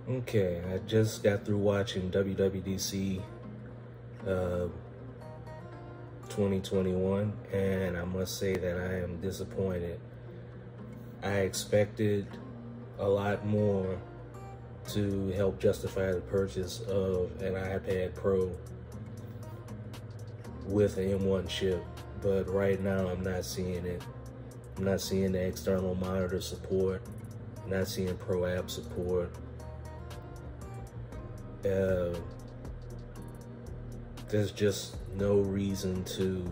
Okay, I just got through watching WWDC 2021, and I must say that I am disappointed. I expected a lot more to help justify the purchase of an iPad Pro with an M1 chip, but right now I'm not seeing it. I'm not seeing the external monitor support, I'm not seeing Pro app support. There's just no reason to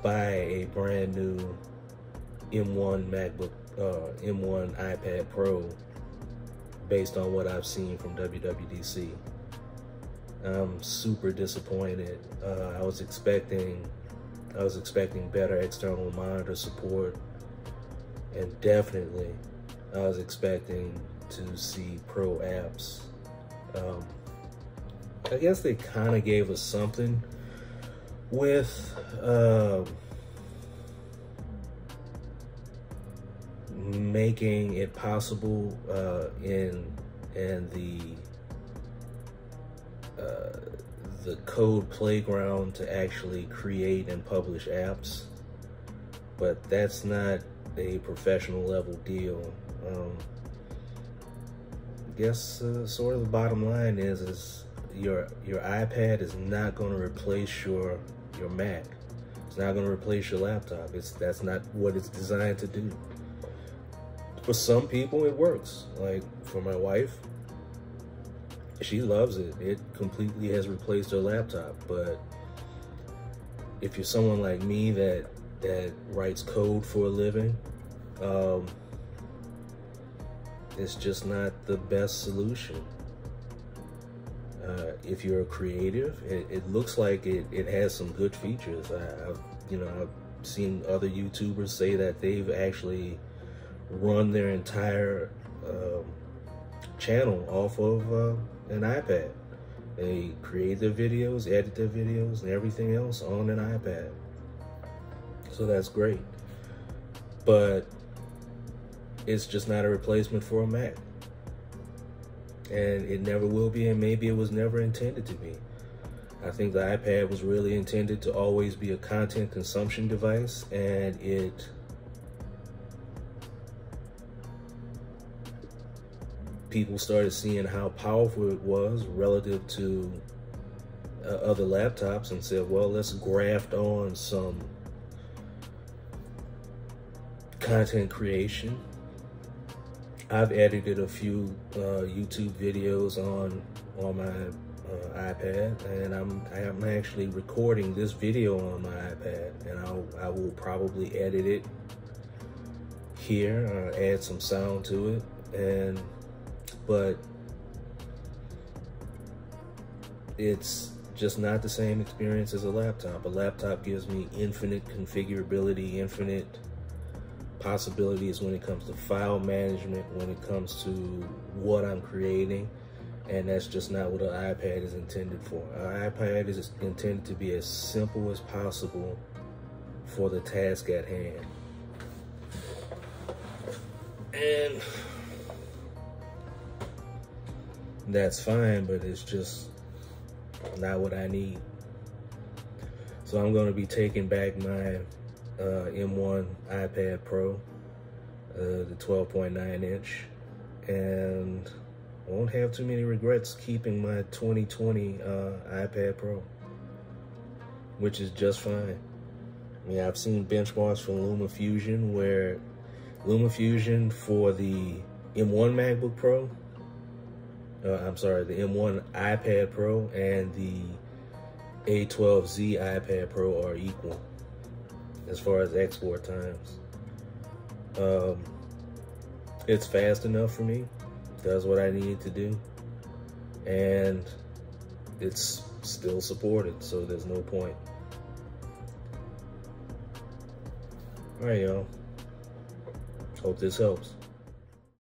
buy a brand new M1 M1 iPad Pro based on what I've seen from WWDC. I'm super disappointed. I was expecting better external monitor support, and definitely I was expecting to see Pro apps. I guess they kind of gave us something with making it possible in the code playground to actually create and publish apps, but that's not a professional level deal. I guess sort of the bottom line is your iPad is not going to replace your Mac. It's not going to replace your laptop. That's not what it's designed to do. For some people, it works. Like for my wife, she loves it. It completely has replaced her laptop. But if you're someone like me that writes code for a living, it's just not the best solution. If you're a creative, it looks like it has some good features. I've seen other YouTubers say that they've actually run their entire channel off of an iPad. They create their videos, edit their videos, and everything else on an iPad. So that's great. But it's just not a replacement for a Mac. And it never will be, and maybe it was never intended to be. I think the iPad was really intended to always be a content consumption device, and people started seeing how powerful it was relative to other laptops and said, well, let's graft on some content creation. I've edited a few YouTube videos on my iPad, and I'm actually recording this video on my iPad, and I will probably edit it here, add some sound to it, but it's just not the same experience as a laptop. A laptop gives me infinite configurability, infinite possibilities when it comes to file management, when it comes to what I'm creating, and that's just not what an iPad is intended for. An iPad is intended to be as simple as possible for the task at hand. And that's fine, but it's just not what I need. So I'm going to be taking back my M1 iPad Pro, the 12.9 inch, and won't have too many regrets keeping my 2020 iPad Pro, which is just fine. I mean, I've seen benchmarks from LumaFusion where LumaFusion for the M1 MacBook Pro, I'm sorry, the M1 iPad Pro and the A12Z iPad Pro are equal as far as export times. It's fast enough for me, does what I need to do, and it's still supported, so there's no point. All right, y'all. Hope this helps.